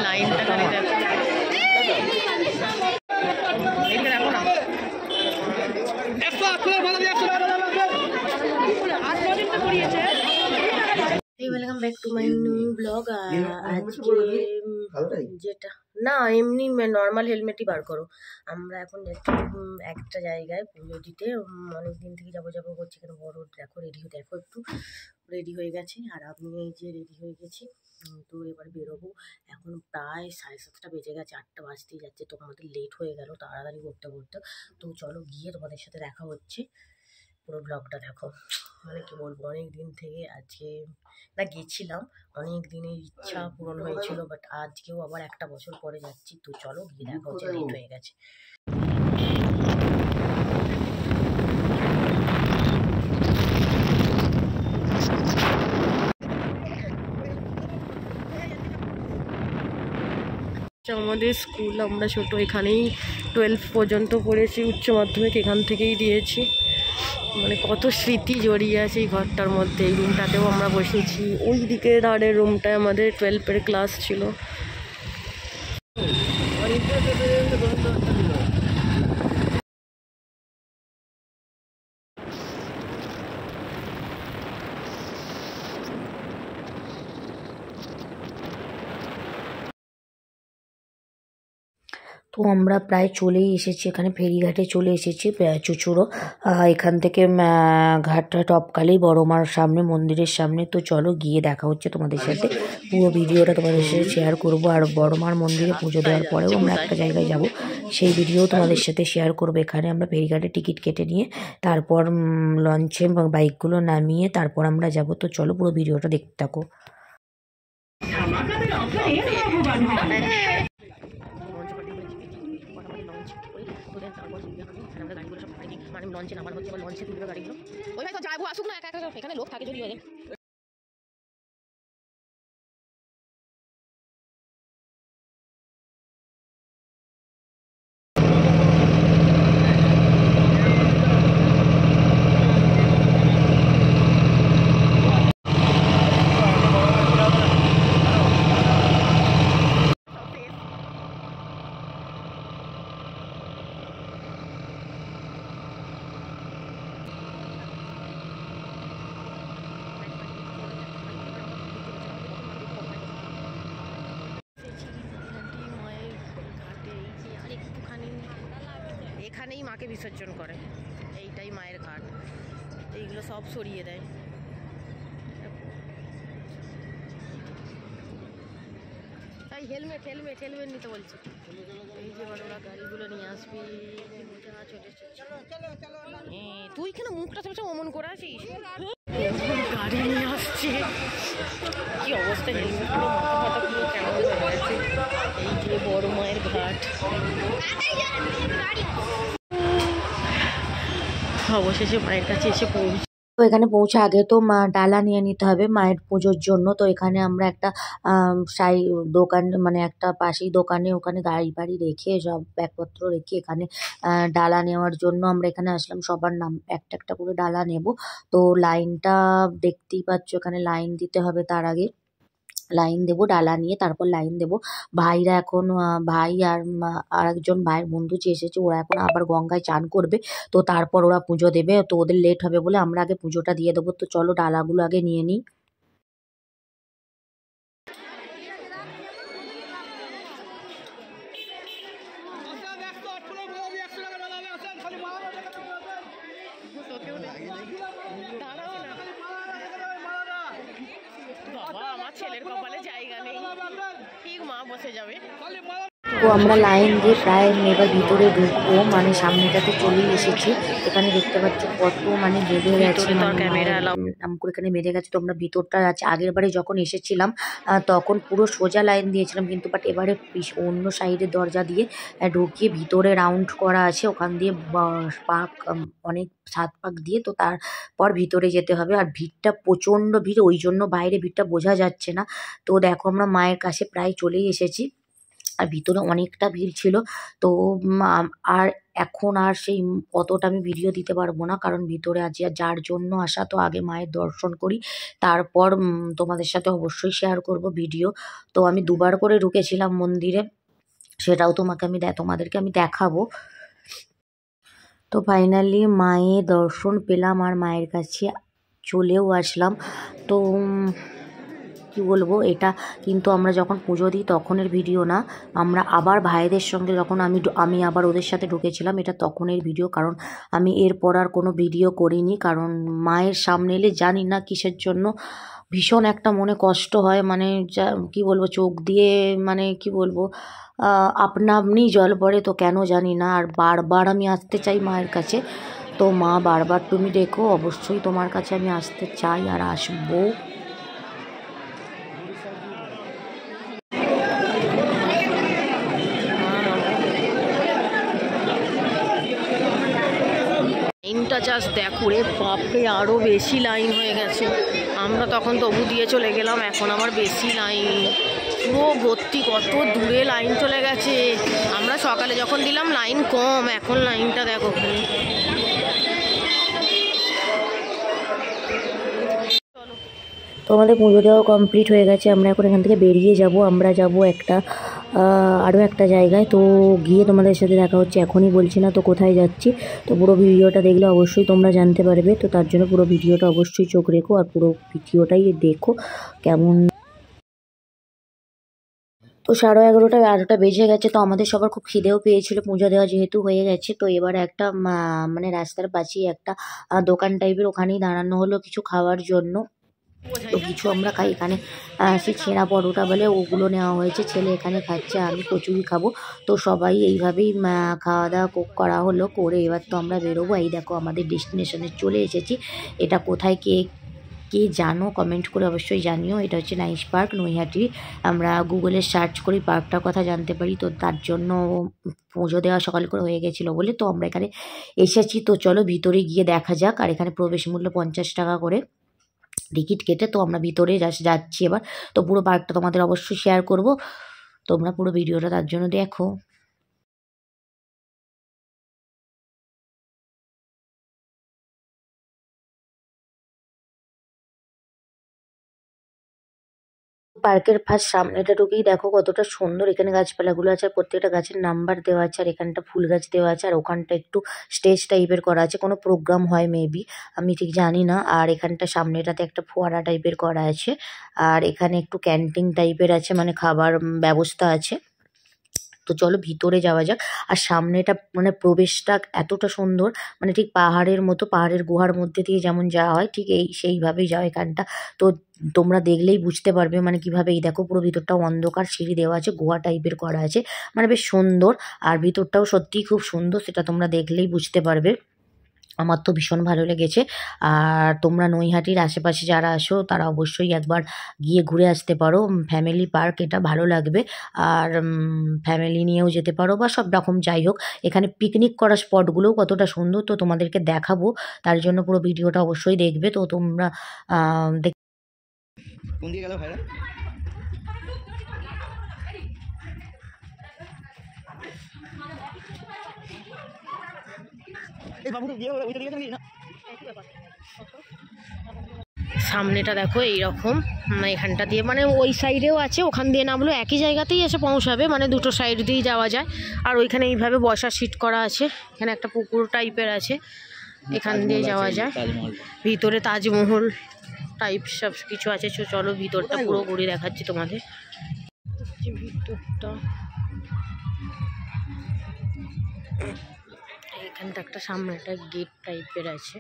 লাইনটা খালি দেখো, দেখো না। Welcome back to my new blog. আজকে যেটা না এমনি নর্মাল হেলমেটই বার করো। আমরা এখন যাচ্ছি একটা জায়গায় পুজো দিতে। অনেকদিন থেকে যাবো করছি, কেন বড় দেখো দেখো একটু রেডি হয়ে গেছে। আর আমি এই যে রেডি হয়ে গেছি, তো এবার বেরোবো। এখন প্রায় 7:30 বেজে গেছে, 8টা বাজতেই যাচ্ছে। তো আমাদের লেট হয়ে গেল তাড়াতাড়ি করতে করতে। তো চলো গিয়ে তোমাদের সাথে দেখা হচ্ছে। পুরো ব্লগটা দেখো। মানে কি বলবো, অনেক দিন থেকে আজকে না গেছিলাম, অনেক দিনের ইচ্ছা পূরণ হয়েছিল, বাট আজকেও আবার একটা বছর পরে যাচ্ছি। তো চলো গিয়ে দেখা হচ্ছে, লেট হয়ে গেছে। আমাদের স্কুল, আমরা ছোট এখানেই 12 পর্যন্ত পড়েছি, উচ্চ মাধ্যমিক এখান থেকেই দিয়েছি। মানে কত স্মৃতি জড়িয়ে আছে এই ঘরটার মধ্যে। এই রুমটাতেও আমরা বসেছি, ওই দিকে ধারের রুমটায় আমাদের 12 ক্লাস ছিল। তো আমরা প্রায় চলেই এসেছি, এখানে ফেরিঘাটে চলে এসেছি চুচুড়ো। এখান থেকে ঘাটটা টপকালেই বড়মার সামনে, মন্দিরের সামনে। তো চলো গিয়ে দেখা হচ্ছে তোমাদের সাথে। পুরো ভিডিওটা তোমাদের সাথে শেয়ার করবো। আর বড়মার মন্দিরে পুজো দেওয়ার পরেও আমরা একটা জায়গায় যাব, সেই ভিডিও তোমাদের সাথে শেয়ার করবো। এখানে আমরা ফেরিঘাটে টিকিট কেটে নিয়ে তারপর লঞ্চে বাইকগুলো নামিয়ে তারপর আমরা যাব। তো চলো পুরো ভিডিওটা দেখতে থাকো। মানে লঞ্চে নামার হচ্ছে, লঞ্চে তুলবে গাড়িগুলো। ওই ভাই তো যাবো, আসুক না, একা একা এখানে লোক থাকে যদি। এখানেই মাকে বিসর্জন করে, এইটাই মায়ের ঘাট। এইগুলো সব সরিয়ে দেয়। তাই হেলমেট হেলমেট হেলমেট নিতে বলছে। এই যে ওরা গাড়িগুলো নিয়ে আসবি, তুই কেন মুখটা সবসময় অমন করে আছিস? গাড়ি নিয়ে আসছে, কি অবস্থা, হেলমেট মাথা ফাতা পুরো কেমন হয়ে গেছে। এই যে বড় মায়ের ঘাট। অবশেষে মায়ের কাছে এসে পৌঁছে। তো এখানে পৌঁছে আগে তো ডালা নিয়ে নিতে হবে মায়ের পুজোর জন্য। তো এখানে আমরা একটা সাই দোকান, মানে একটা পাশেই দোকানে, ওখানে গাড়ি বাড়ি রেখে সব ব্যাগপত্র রেখে এখানে ডালা নেওয়ার জন্য আমরা এখানে আসলাম। সবার নাম একটা একটা করে ডালা নেব। তো লাইনটা দেখতেই পাচ্ছ, এখানে লাইন দিতে হবে। তার আগে লাইন দেবো, ডালা নিয়ে তারপর লাইন দেবো। ভাইরা এখন ভাই আর একজন ভাইয়ের বন্ধু যে এসেছে, ওরা এখন আবার গঙ্গায় চান করবে। তো তারপর ওরা পুজো দেবে। তো ওদের লেট হবে বলে আমরা আগে পুজোটা দিয়ে দেবো। তো চলো ডালাগুলো আগে নিয়ে নিই। বাবা, আমার ছেলের কপালে জায়গা নেই, ঠিক মা বসে যাবে। তো আমরা লাইন দিয়ে প্রায় এবার ভিতরে ঢুকবো, মানে সামনেটাতে চলেই এসেছি। এখানে দেখতে পাচ্ছ কত মানে বেঁধে গেছে, নাম করে এখানে বেঁধে গেছে। তো আমরা ভিতরটা আছে, আগের বারে যখন এসেছিলাম তখন পুরো সোজা লাইন দিয়েছিলাম, কিন্তু বাট এবারে অন্য সাইডের দরজা দিয়ে ঢুকিয়ে ভিতরে রাউন্ড করা আছে, ওখান দিয়ে পাক অনেক 7 পাক দিয়ে তো তারপর ভিতরে যেতে হবে। আর ভিড়টা প্রচণ্ড ভিড়, ওই জন্য বাইরে ভিড়টা বোঝা যাচ্ছে না। তো দেখো আমরা মায়ের কাছে প্রায় চলেই এসেছি। আর ভিতরে অনেকটা ভিড় ছিল। তো আর এখন আর সেই অতটা আমি ভিডিও দিতে পারবো না, কারণ ভিতরে আজ যার জন্য আসা, তো আগে মায়ের দর্শন করি, তারপর তোমাদের সাথে অবশ্যই শেয়ার করব ভিডিও। তো আমি দুবার করে ঢুকেছিলাম মন্দিরে, সেটাও তোমাদেরকে আমি দেখাবো। তো ফাইনালি মায়ের দর্শন পেলাম আর মায়ের কাছে চলেও আসলাম। তো কি বলবো, এটা কিন্তু আমরা যখন পুজো দিই তখনের ভিডিও না, আমরা আবার ভাইদের সঙ্গে যখন আমি আবার ওদের সাথে ঢুকেছিলাম, এটা তখনের ভিডিও। কারণ আমি এরপর আর কোনো ভিডিও করিনি, কারণ মায়ের সামনে এলে জানি না কিসের জন্য ভীষণ একটা মনে কষ্ট হয়, মানে যা কী বলবো, চোখ দিয়ে মানে কি বলবো আপনা আপনিই জল পড়ে, তো কেন জানি না। আর বারবার আমি আসতে চাই মায়ের কাছে, তো মা বারবার তুমি দেখো, অবশ্যই তোমার কাছে আমি আসতে চাই আর আসবো। লাইনটা জাস্ট দেখো রে বাপরে, আরও বেশি লাইন হয়ে গেছে। আমরা তখন তবু দিয়ে চলে গেলাম, এখন আবার বেশি লাইন, পুরো ভর্তি, কত দূরে লাইন চলে গেছে। আমরা সকালে যখন দিলাম লাইন কম, এখন লাইনটা দেখো। তো আমাদের পুজো দেওয়া কমপ্লিট হয়ে গেছে, আমরা এখন এখান থেকে বেরিয়ে যাব। আমরা যাব আরও একটা জায়গায়, তো গিয়ে তোমাদের সাথে দেখা হচ্ছে। এখনই বলছি না তো কোথায় যাচ্ছি, তো পুরো ভিডিওটা দেখলে অবশ্যই তোমরা জানতে পারবে। তো তার জন্য পুরো ভিডিওটা অবশ্যই চোখ রেখো আর পুরো ভিডিওটাই দেখো কেমন। তো 11:30 বেজে গেছে, তো আমাদের সবার খুব খিদেও পেয়েছিল, পুজো দেওয়া যেহেতু হয়ে গেছে। তো এবার একটা মানে রাস্তার পাশেই একটা দোকান টাইপের, ওখানেই দাঁড়ানো হলো কিছু খাওয়ার জন্য। তো কিছু আমরা খাই এখানে, সে ছেঁড়া পরোটা বলে ওগুলো নেওয়া হয়েছে, ছেলে এখানে খাচ্ছে, আমি কচুরি খাবো। তো সবাই এইভাবেই খাওয়া দাওয়া করা হলো, করে এবার তো আমরা বেরোবো। এই দেখো আমাদের ডেস্টিনেশনে চলে এসেছি। এটা কোথায় কে জানো কমেন্ট করে অবশ্যই জানিও। এটা হচ্ছে নাইস পার্ক, নৈহাটি। আমরা গুগলে সার্চ করি পার্কটার কথা জানতে পারি। তো তার জন্য পুজো দেওয়া সকাল করে হয়ে গেছিলো বলে তো আমরা এখানে এসেছি। তো চলো ভিতরে গিয়ে দেখা যাক। আর এখানে প্রবেশ মূল্য 50 টাকা করে টিকিট কেটে, তো আমরা ভিতরে যাচ্ছি এবার। তো পুরো পার্কটা তোমাদের অবশ্যই শেয়ার করব, তোমরা পুরো ভিডিওটা তার জন্য দেখো। পার্কের ফার্স্ট সামনেটা ঢুকেই দেখো কতটা সুন্দর, এখানে গাছপালাগুলো আছে, আর প্রত্যেকটা গাছের নাম্বার দেওয়া আছে, আর এখানটা ফুল গাছ দেওয়া আছে, আর ওখানটা একটু স্টেজ টাইপের করা আছে, কোনো প্রোগ্রাম হয় মেবি, আমি ঠিক জানি না। আর এখানটা সামনেটাতে একটা ফোয়ারা টাইপের করা আছে, আর এখানে একটু ক্যান্টিন টাইপের আছে, মানে খাবার ব্যবস্থা আছে। তো চলো ভিতরে যাওয়া যাক। আর সামনেটা মানে প্রবেশটা এতটা সুন্দর, মানে ঠিক পাহাড়ের মতো, পাহাড়ের গুহার মধ্যে দিয়ে যেমন যাওয়া হয় ঠিক সেইভাবেই যাওয়া এখানটা। তো তোমরা দেখলেই বুঝতে পারবে মানে কীভাবে। এই দেখো পুরো ভিতরটাও অন্ধকার, সিঁড়ি দেওয়া আছে, গুহা টাইপের করা আছে, মানে বেশ সুন্দর। আর ভিতরটাও সত্যিই খুব সুন্দর, সেটা তোমরা দেখলেই বুঝতে পারবে। আমার তো ভীষণ ভালো লেগেছে। আর তোমরা নৈহাটির আশেপাশে যারা আসো তারা অবশ্যই একবার গিয়ে ঘুরে আসতে পারো। ফ্যামিলি পার্ক, এটা ভালো লাগবে। আর ফ্যামিলি নিয়েও যেতে পারো বা সব রকম, যাই হোক এখানে পিকনিক করার স্পটগুলোও কতটা সুন্দর, তো তোমাদেরকে দেখাবো। তার জন্য পুরো ভিডিওটা অবশ্যই দেখবে। তো তোমরা কোন দিকে গেল ভাইরা? সামনেটা দেখো এইরকম, এখানটা দিয়ে মানে ওই সাইডেও আছে, ওখান দিয়ে নামলো একই জায়গাতেই এসে পৌঁছাবে, মানে দুটো সাইড দিয়েই যাওয়া যায়। আর ওইখানে এইভাবে বসার সিট করা আছে, এখানে একটা পুকুর টাইপের আছে, এখান দিয়ে যাওয়া যায়। ভিতরে তাজমহল টাইপ সব কিছু আছে। চলো ভিতরটা পুরো ঘুরে দেখাচ্ছি তোমাদের। ভিতরটা এখানটা একটা সামনে একটা গেট টাইপের আছে।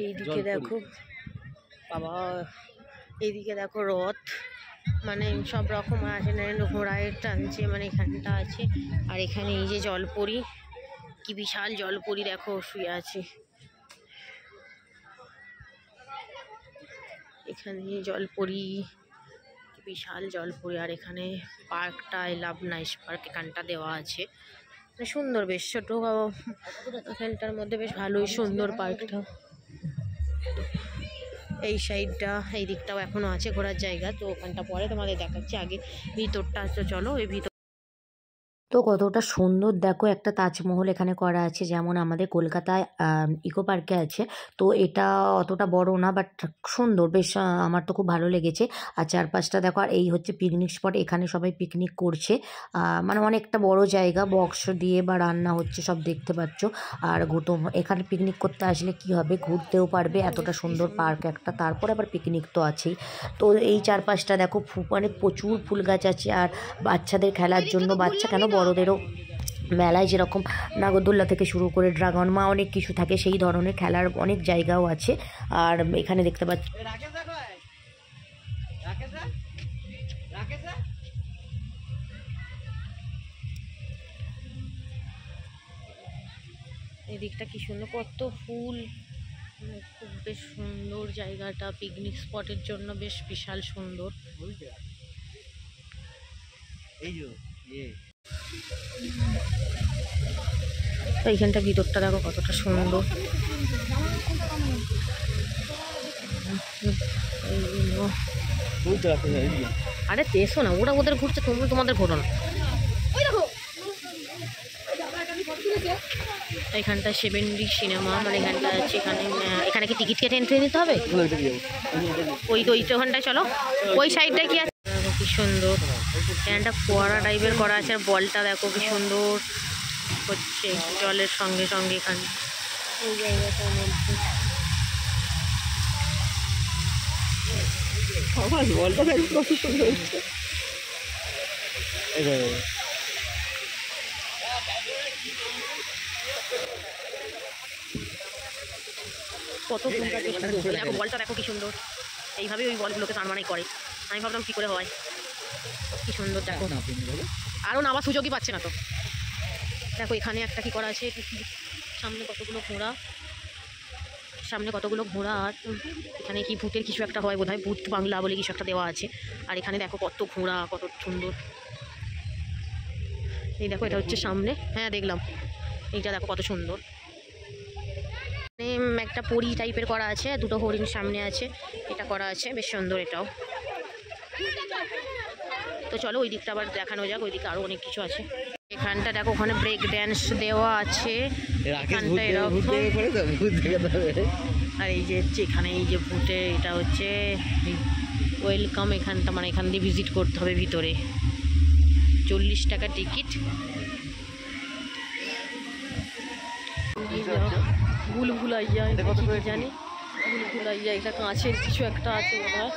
এইদিকে দেখো বাবা, এইদিকে দেখো রথ, মানে সব রকম আছে, ঘোড়ায় টানছে, মানে এখানটা আছে। আর এখানে এই যে জলপরি, কি বিশাল জলপরি দেখো শুয়ে আছে এখানে, জলপরি, বিশাল জলপরি। আর এখানে পার্কটা আই লাভ নাইস পার্ক এখানটা দেওয়া আছে, সুন্দর, বেশ ছোট এখানটার মধ্যে বেশ ভালোই সুন্দর পার্কটা। এই সাইডটা এই দিকটাও এখনও আছে ঘোরার জায়গা, তো ওখানটা পরে তোমাদের দেখাচ্ছি, আগে ভিতরটা আছে। চলো এই ভিতর তো কতটা সুন্দর দেখো, একটা তাজমহল এখানে করা আছে, যেমন আমাদের কলকাতায় ইকো পার্কে আছে। তো এটা অতটা বড় না, বাট সুন্দর বেশ, আমার তো খুব ভালো লেগেছে। আর চারপাশটা দেখো, আর এই হচ্ছে পিকনিক স্পট, এখানে সবাই পিকনিক করছে। মানে অনেকটা বড় জায়গা, বক্স দিয়ে বা রান্না হচ্ছে সব দেখতে পাচ্ছ। আর এখানে পিকনিক করতে আসলে কি হবে, ঘুরতেও পারবে, এতটা সুন্দর পার্ক একটা, তারপর আবার পিকনিক তো আছেই। তো এই চারপাশটা দেখো, মানে প্রচুর ফুল গাছ আছে। আর বাচ্চাদের খেলার জন্য, বাচ্চা কেন বড়দেরও মেলায় যেরকম নাগরদোল্লা থেকে শুরু করে ড্রাগন মা অনেক কিছু থাকে, সেই ধরনের খেলার অনেক জায়গাও আছে। আর এখানে দেখতে পাচ্ছি এদিকটা কি সুন্দর, কত ফুল, খুব বেশ সুন্দর জায়গাটা, পিকনিক স্পটের জন্য বেশ বিশাল সুন্দর। তো এইখানটা ভিতরটা দেখো কতটা সুন্দর। আরে এসো না, ওরা ওদের ঘুরছে, তোমরা তোমাদের ঘোরো না। এখানটা 7D সিনেমা, মানে এখানটা আছে, এখানে কি টিকিট কেটে এন্ট্রি নিতে হবে? ওইখানটায় চলো, ওই সাইডটায় কি আছে, কি সুন্দর এখানটা ফোয়ারা টাইপের করা আছে। আর বলটা দেখো কি সুন্দর হচ্ছে জলের সঙ্গে সঙ্গে এখানে এই জায়গাটার মধ্যে। বলটা কত দেখো, বলটা দেখো কি সুন্দর, এইভাবেই ওই বলগুলোকে টানবানাই করে। আমি ভাবলাম কি করে হয়, কি সুন্দর দেখো, আরও নামার সুযোগই পাচ্ছে না তো। দেখো এখানে একটা কি করা আছে, সামনে কতগুলো ঘোড়া, আর এখানে কি ভূতের কিছু একটা হয় বোধহয়, ভূত বাংলা বলে কিছু একটা দেওয়া আছে। আর এখানে দেখো কত ঘোড়া, কত সুন্দর। এই দেখো এটা হচ্ছে সামনে, হ্যাঁ দেখলাম, এইটা দেখো কত সুন্দর, একটা পরী টাইপের করা আছে, দুটো হরিণ সামনে আছে, এটা করা আছে বেশ সুন্দর এটাও। তো চলো ওই দিকটা আবার দেখানো যাক, ওই দিকে আরো অনেক কিছু আছে। এখানটা দেখো, ওখানে ব্রেক ড্যান্স দেওয়া আছে, এখানটা এরকম। আর এই যে এখানে এই যে ভূতে, এটা হচ্ছে ওয়েলকাম, এখানটা মানে এখান দিয়ে ভিজিট করতে হবে ভিতরে, 40 টাকা টিকিট। ভুলভুলাইয়া জানি, ভুলভুলাইয়া, এটা কাঁচের কিছু একটা আছে বোধহয়।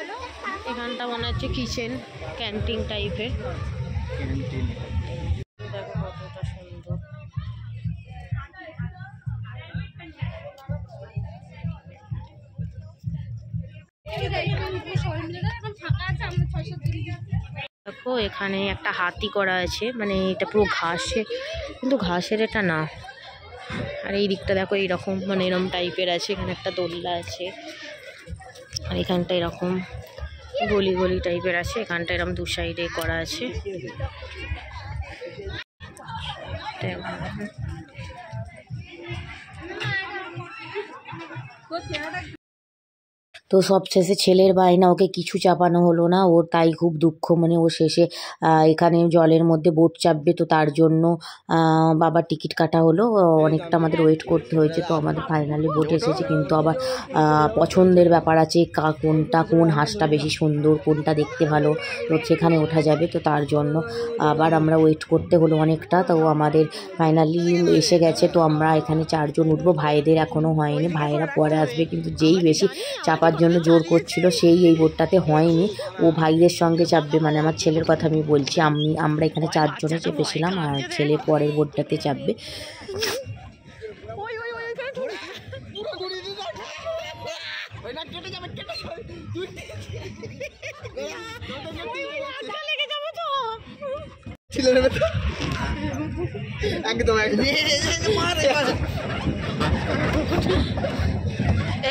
এখানটা মনে হচ্ছে কিচেন ক্যান্টিন টাইপের, দেখো কতটা সুন্দর। দেখো এখানে একটা হাতি করা আছে, মানে এটা পুরো ঘাসে, কিন্তু ঘাসের এটা না। আর এই দিকটা দেখো এইরকম, মানে এরকম টাইপের আছে, এখানে একটা দোলনা আছে। আর এখানটা এরকম গলি গলি টাইপের আছে, এখানটা এরকম দু সাইডে করা আছে। তো সবশেষে ছেলের বায়না, ওকে কিছু চাপানো হলো না, ওর তাই খুব দুঃখ, মানে ও শেষে এখানে জলের মধ্যে বোট চাপবে, তো তার জন্য বাবার টিকিট কাটা হলো। অনেকটা আমাদের ওয়েট করতে হয়েছে, তো আমাদের ফাইনালি বোট এসেছে। কিন্তু আবার পছন্দের ব্যাপার আছে, কোন হাঁসটা বেশি সুন্দর, কোনটা দেখতে ভালো, তো সেখানে ওঠা যাবে, তো তার জন্য আবার আমরা ওয়েট করতে হলো অনেকটা। তো আমাদের ফাইনালি এসে গেছে, তো আমরা এখানে 4 জন উঠবো, ভাইদের এখনও হয়নি, ভাইয়েরা পরে আসবে। কিন্তু যেই বেশি চাপার জন্য জোর করছিল, সেই এই বোটটাতে হয়নি, ও ভাইদের সঙ্গে চাপবে, মানে আমার ছেলের কথা আমি বলছি। আমরা এখানে 4 জনে চেপেছিলাম, আর ছেলে পরের বোটটাতে চাপবে।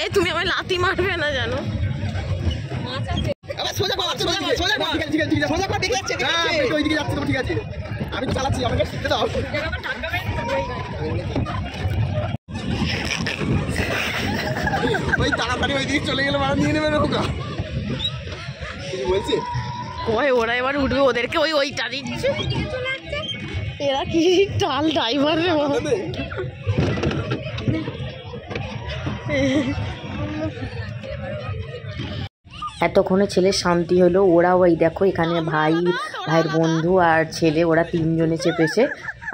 এই তুমি আমায় লাথি মারবে না জানো। আমি তো চালাচ্ছি, আমাকে শিখতে দাও। ওই তাড়াতাড়ি ওই দিকে চলে গেলে মারা নিয়ে নেবে নৌকা কিছু বলছে কয় ওরা এবার উঠবে ওদেরকে ওইটা দিচ্ছে এরা কি টাল ড্রাইভার রে বাবা এতক্ষণে ছেলের শান্তি হলো। ওরাও এই দেখো এখানে ভাইয়ের বন্ধু আর ছেলে ওরা 3 জনে চেপেছে।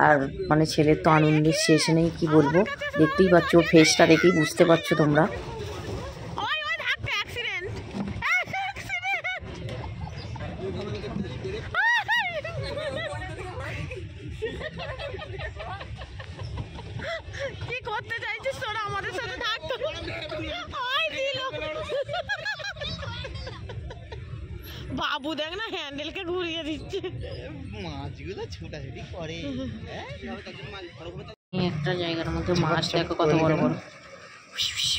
আর মানে ছেলের তো আনন্দের শেষ নেই, কি বলবো, দেখতেই পাচ্ছ ওর ফেসটা দেখেই বুঝতে পারছো তোমরা। কি করতে চাইছিস তোরা আমাদের সাথে থাকতো বাবু দেখ না হ্যান্ডেলকে ঘুরিয়ে দিচ্ছে মাছগুলো ছোটাছুটি করে একটা জায়গার মধ্যে মাছ দেখো কত বড় বড়,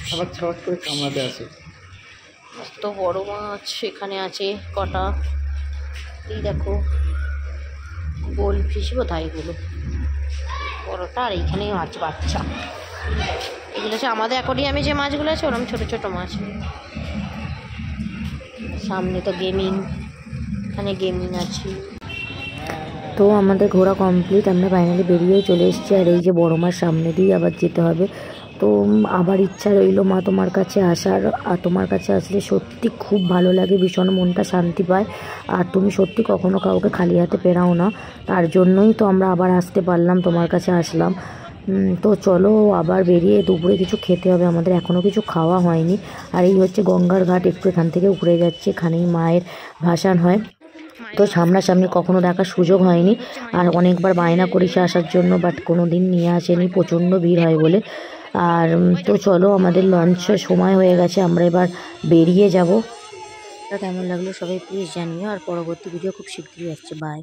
ছবাক করে কামড়াতে আসে। কত বড় মাছ এখানে আছে কটা। এই দেখো গোল ফিশ বোধহয় এগুলো বড়টা, আর এইখানে মাছ বাচ্চা। এগুলো হচ্ছে আমাদের অ্যাকোয়ারিয়ামে যে মাছগুলো আছে ওরকম ছোট ছোট মাছ। সামনে তো গেমিং, এখানে গেমিং আছে। তো আমাদের ঘোরা কমপ্লিট, আমরা ফাইনালি বেরিয়েও চলে এসেছি। আর এই যে বড় মার সামনে দিয়ে আবার যেতে হবে। তো আবার ইচ্ছা রইল মা তোমার কাছে আসার। আর তোমার কাছে আসলে সত্যি খুব ভালো লাগে, ভীষণ মনটা শান্তি পায়। আর তুমি সত্যি কখনো কাউকে খালি হাতে পেরাও না, তার জন্যই তো আমরা আবার আসতে পারলাম, তোমার কাছে আসলাম। তো চলো আবার বেরিয়ে দুপুরে কিছু খেতে হবে আমাদের, এখনও কিছু খাওয়া হয়নি। আর এই হচ্ছে গঙ্গার ঘাট, একটু এখান থেকে ঘুরে যাচ্ছে, এখানেই মায়ের ভাসান হয়। তো সামনাসামনি কখনো দেখার সুযোগ হয়নি। আর অনেকবার বায়না করেছে আসার জন্য, বাট কোনো দিন নিয়ে আসেনি, প্রচণ্ড ভিড় হয় বলে। আর তো চলো আমাদের লঞ্চের সময় হয়ে গেছে, আমরা এবার বেরিয়ে যাব। কেমন লাগলো সবাই প্লিজ জানিও। আর পরবর্তী ভিডিও খুব শীঘ্রই আসছে। বাই।